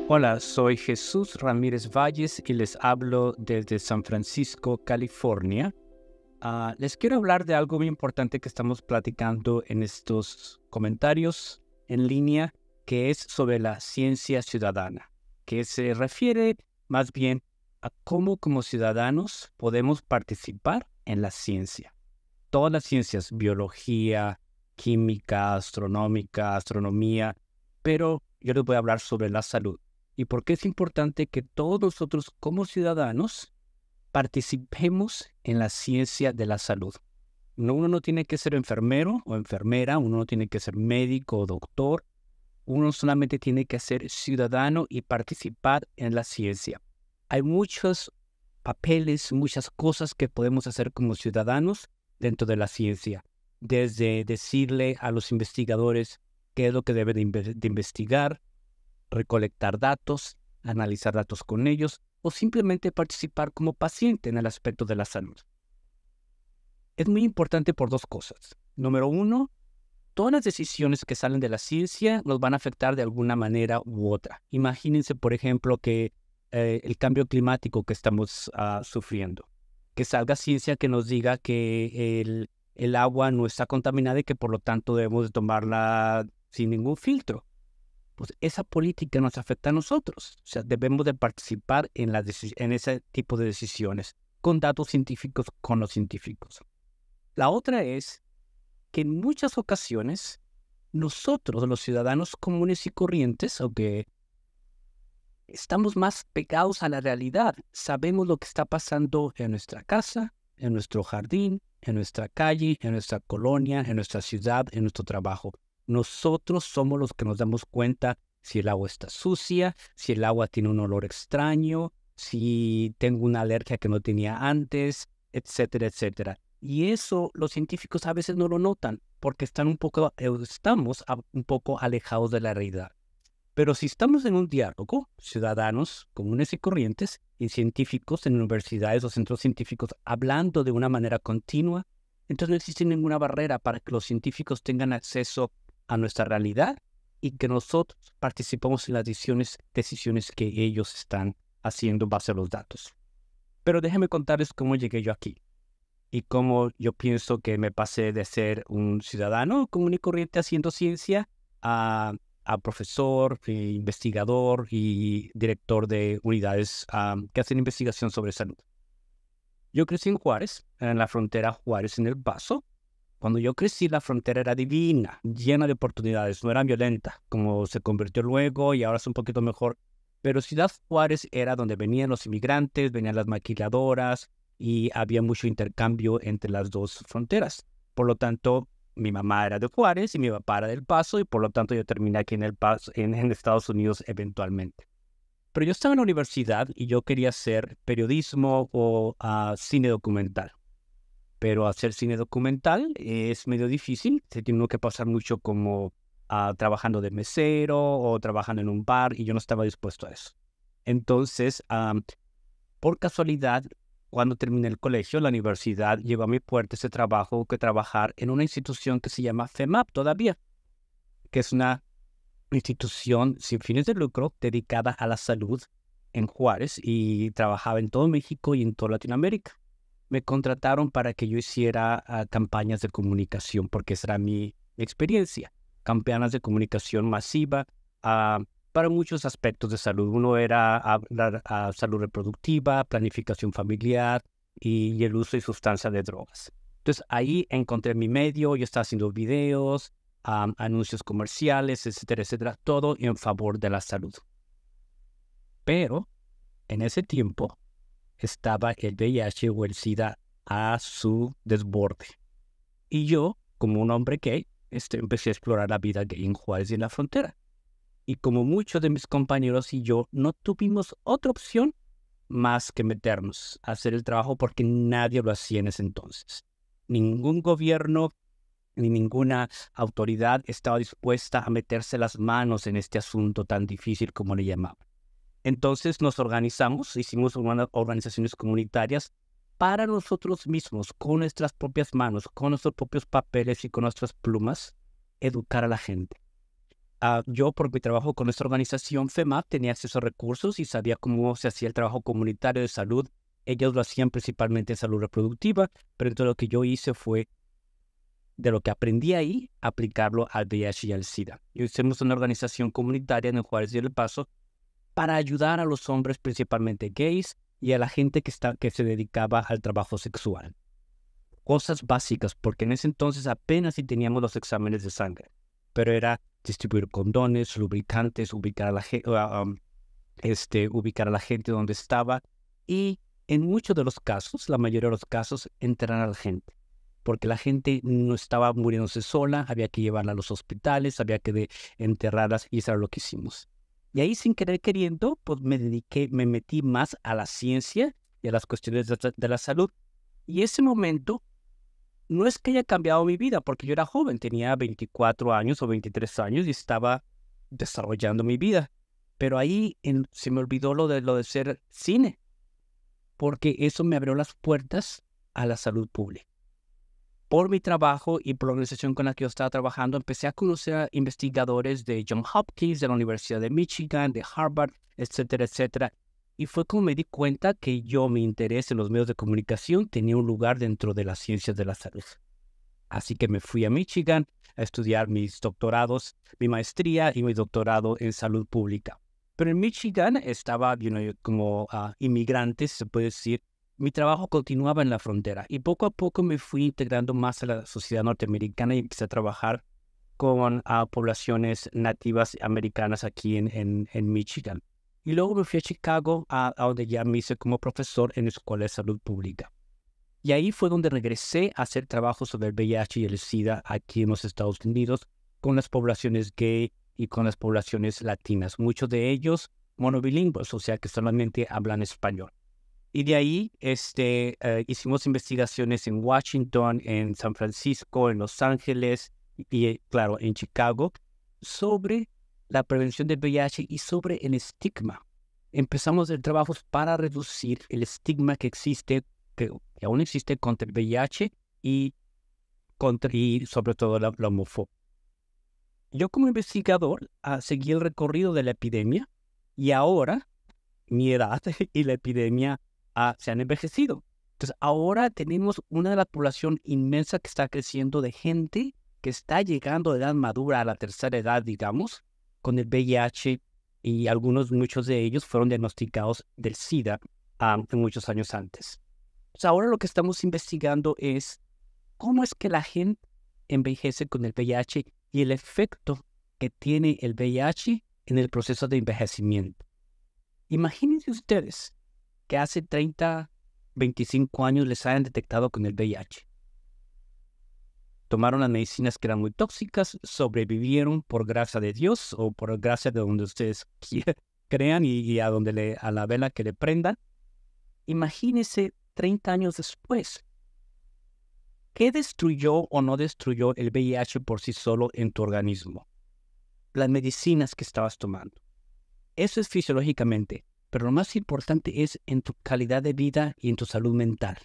Hola, soy Jesús Ramírez Valles y les hablo desde San Francisco, California. Les quiero hablar de algo muy importante que estamos platicando en estos comentarios en línea, que es sobre la ciencia ciudadana, que se refiere más bien a cómo como ciudadanos podemos participar en la ciencia. Todas las ciencias, biología, química, astronómica, astronomía, pero yo les voy a hablar sobre la salud y por qué es importante que todos nosotros como ciudadanos participemos en la ciencia de la salud. Uno no tiene que ser enfermero o enfermera, uno no tiene que ser médico o doctor, uno solamente tiene que ser ciudadano y participar en la ciencia. Hay muchos papeles, muchas cosas que podemos hacer como ciudadanos dentro de la ciencia, desde decirle a los investigadores qué es lo que deben de investigar, recolectar datos, analizar datos con ellos o simplemente participar como paciente en el aspecto de la salud. Es muy importante por dos cosas. Número uno, todas las decisiones que salen de la ciencia nos van a afectar de alguna manera u otra. Imagínense, por ejemplo, que el cambio climático que estamos sufriendo, que salga ciencia que nos diga que el agua no está contaminada y que por lo tanto debemos de tomarla sin ningún filtro. Pues esa política nos afecta a nosotros. O sea, debemos de participar en ese tipo de decisiones, con datos científicos, con los científicos. La otra es que en muchas ocasiones nosotros, los ciudadanos comunes y corrientes, aunque estamos más pegados a la realidad, sabemos lo que está pasando en nuestra casa, en nuestro jardín, en nuestra calle, en nuestra colonia, en nuestra ciudad, en nuestro trabajo. Nosotros somos los que nos damos cuenta si el agua está sucia, si el agua tiene un olor extraño, si tengo una alergia que no tenía antes, etcétera, etcétera. Y eso los científicos a veces no lo notan porque estamos un poco alejados de la realidad. Pero si estamos en un diálogo, ciudadanos comunes y corrientes y científicos en universidades o centros científicos hablando de una manera continua, entonces no existe ninguna barrera para que los científicos tengan acceso a nuestra realidad y que nosotros participemos en las decisiones que ellos están haciendo en base a los datos. Pero déjenme contarles cómo llegué yo aquí y cómo yo pienso que me pasé de ser un ciudadano común y corriente haciendo ciencia a profesor, investigador y director de unidades que hacen investigación sobre salud. Yo crecí en Juárez, en la frontera Juárez en El Paso. Cuando yo crecí, la frontera era divina, llena de oportunidades, no era violenta, como se convirtió luego y ahora es un poquito mejor. Pero Ciudad Juárez era donde venían los inmigrantes, venían las maquiladoras y había mucho intercambio entre las dos fronteras. Por lo tanto, mi mamá era de Juárez y mi papá era del Paso y por lo tanto yo terminé aquí en El Paso, en Estados Unidos eventualmente. Pero yo estaba en la universidad y yo quería hacer periodismo o cine documental. Pero hacer cine documental es medio difícil, se tiene uno que pasar mucho como trabajando de mesero o trabajando en un bar y yo no estaba dispuesto a eso. Entonces, por casualidad, cuando terminé el colegio, la universidad llevó a mi puerta ese trabajo que trabajar en una institución que se llama FEMAP todavía, que es una institución sin fines de lucro dedicada a la salud en Juárez y trabajaba en todo México y en toda Latinoamérica. Me contrataron para que yo hiciera campañas de comunicación, porque esa era mi experiencia. Campañas de comunicación masiva para muchos aspectos de salud. Uno era hablar a salud reproductiva, planificación familiar y el uso y sustancia de drogas. Entonces ahí encontré mi medio, yo estaba haciendo videos, anuncios comerciales, etcétera, etcétera, todo en favor de la salud. Pero en ese tiempo estaba el VIH o el SIDA a su desborde. Y yo, como un hombre gay, empecé a explorar la vida gay en Juárez y en la frontera. Y como muchos de mis compañeros y yo, no tuvimos otra opción más que meternos a hacer el trabajo porque nadie lo hacía en ese entonces. Ningún gobierno ni ninguna autoridad estaba dispuesta a meterse las manos en este asunto tan difícil como le llamaban. Entonces nos organizamos, hicimos unas organizaciones comunitarias para nosotros mismos, con nuestras propias manos, con nuestros propios papeles y con nuestras plumas, educar a la gente. yo, por mi trabajo con esta organización FEMAP, tenía acceso a recursos y sabía cómo se hacía el trabajo comunitario de salud. Ellos lo hacían principalmente en salud reproductiva, pero entonces lo que yo hice fue, de lo que aprendí ahí, aplicarlo al VIH y al SIDA. Y hicimos una organización comunitaria en el Juárez y El Paso para ayudar a los hombres, principalmente gays, y a la gente que se dedicaba al trabajo sexual. Cosas básicas, porque en ese entonces apenas si teníamos los exámenes de sangre, pero era distribuir condones, lubricantes, ubicar a la gente donde estaba, y en muchos de los casos, la mayoría de los casos, enterrar a la gente, porque la gente no estaba muriéndose sola, había que llevarla a los hospitales, había que enterrarlas, y eso era lo que hicimos. Y ahí, sin querer queriendo, pues me metí más a la ciencia y a las cuestiones de la salud. Y ese momento no es que haya cambiado mi vida, porque yo era joven, tenía 24 años o 23 años y estaba desarrollando mi vida. Pero ahí se me olvidó lo de ser cine, porque eso me abrió las puertas a la salud pública. Por mi trabajo y por la organización con la que yo estaba trabajando, empecé a conocer a investigadores de Johns Hopkins, de la Universidad de Michigan, de Harvard, etcétera, etcétera. Y fue como me di cuenta que mi interés en los medios de comunicación tenía un lugar dentro de las ciencias de la salud. Así que me fui a Michigan a estudiar mis doctorados, mi maestría y mi doctorado en salud pública. Pero en Michigan estaba, como inmigrante, se puede decir. Mi trabajo continuaba en la frontera y poco a poco me fui integrando más a la sociedad norteamericana y empecé a trabajar con poblaciones nativas americanas aquí en Michigan. Y luego me fui a Chicago, a donde ya me hice como profesor en la Escuela de Salud Pública. Y ahí fue donde regresé a hacer trabajo sobre el VIH y el SIDA aquí en los Estados Unidos con las poblaciones gay y con las poblaciones latinas, muchos de ellos monobilingües, o sea que solamente hablan español. Y de ahí hicimos investigaciones en Washington, en San Francisco, en Los Ángeles y, claro, en Chicago, sobre la prevención del VIH y sobre el estigma. Empezamos el trabajo para reducir el estigma que existe, que aún existe contra el VIH y sobre todo la homofobia. Yo como investigador seguí el recorrido de la epidemia y ahora mi edad y la epidemia se han envejecido. Entonces ahora tenemos una de la población inmensa que está creciendo de gente que está llegando de edad madura a la tercera edad, digamos, con el VIH y muchos de ellos fueron diagnosticados del SIDA muchos años antes. Entonces ahora lo que estamos investigando es cómo es que la gente envejece con el VIH y el efecto que tiene el VIH en el proceso de envejecimiento. Imagínense ustedes que hace 30, 25 años les hayan detectado con el VIH. Tomaron las medicinas que eran muy tóxicas, sobrevivieron por gracia de Dios o por gracia de donde ustedes crean y a la vela que le prendan. Imagínense 30 años después. ¿Qué destruyó o no destruyó el VIH por sí solo en tu organismo? Las medicinas que estabas tomando. Eso es fisiológicamente, pero lo más importante es en tu calidad de vida y en tu salud mental.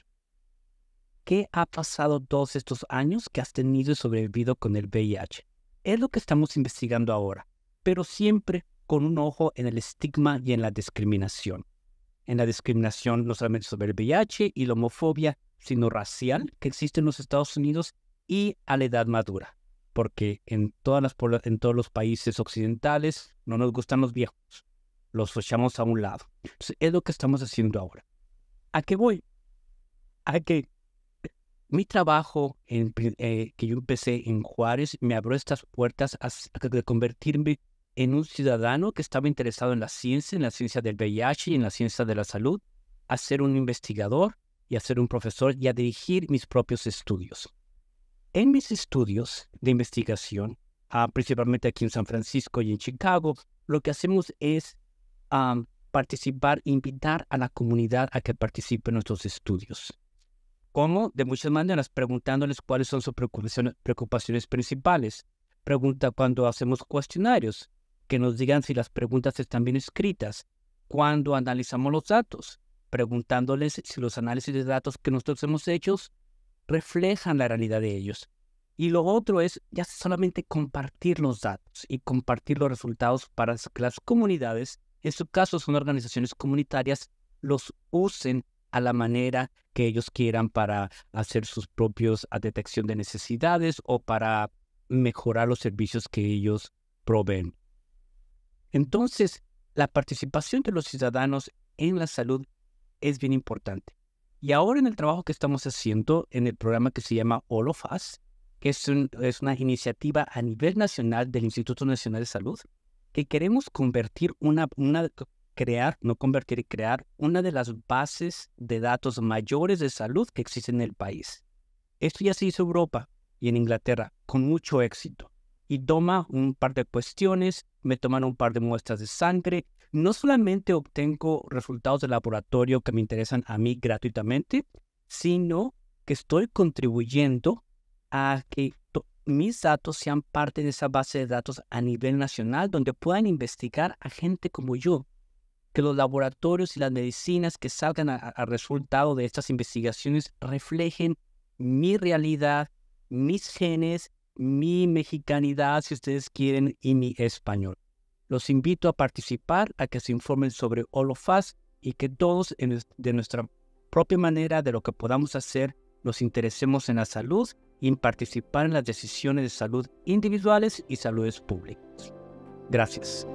¿Qué ha pasado todos estos años que has tenido y sobrevivido con el VIH? Es lo que estamos investigando ahora, pero siempre con un ojo en el estigma y en la discriminación. En la discriminación no solamente sobre el VIH y la homofobia, sino racial que existe en los Estados Unidos y a la edad madura. Porque en todos los países occidentales no nos gustan los viejos. Los echamos a un lado. Entonces, es lo que estamos haciendo ahora. ¿A qué voy? A que mi trabajo que yo empecé en Juárez me abrió estas puertas de convertirme en un ciudadano que estaba interesado en la ciencia del VIH y en la ciencia de la salud, a ser un investigador y a ser un profesor y a dirigir mis propios estudios. En mis estudios de investigación, principalmente aquí en San Francisco y en Chicago, lo que hacemos es participar, invitar a la comunidad a que participe en nuestros estudios. ¿Cómo? De muchas maneras, preguntándoles cuáles son sus preocupaciones principales. Cuando hacemos cuestionarios, que nos digan si las preguntas están bien escritas. Cuando analizamos los datos, preguntándoles si los análisis de datos que nosotros hemos hecho reflejan la realidad de ellos. Y lo otro es ya solamente compartir los datos y compartir los resultados para que las comunidades, en su caso son organizaciones comunitarias, los usen a la manera que ellos quieran para hacer sus propios detección de necesidades o para mejorar los servicios que ellos proveen. Entonces, la participación de los ciudadanos en la salud es bien importante. Y ahora en el trabajo que estamos haciendo en el programa que se llama All of Us, que es una iniciativa a nivel nacional del Instituto Nacional de Salud, que queremos crear una de las bases de datos mayores de salud que existen en el país. Esto ya se hizo en Europa y en Inglaterra con mucho éxito. Y toma un par de cuestiones, me toman un par de muestras de sangre. No solamente obtengo resultados de laboratorio que me interesan a mí gratuitamente, sino que estoy contribuyendo a que mis datos sean parte de esa base de datos a nivel nacional, donde puedan investigar a gente como yo, que los laboratorios y las medicinas que salgan a resultado de estas investigaciones reflejen mi realidad, mis genes, mi mexicanidad, si ustedes quieren, y mi español. Los invito a participar, a que se informen sobre All of Us y que todos de nuestra propia manera, de lo que podamos hacer, nos interesemos en la salud y en participar en las decisiones de salud individuales y saludes públicas. Gracias.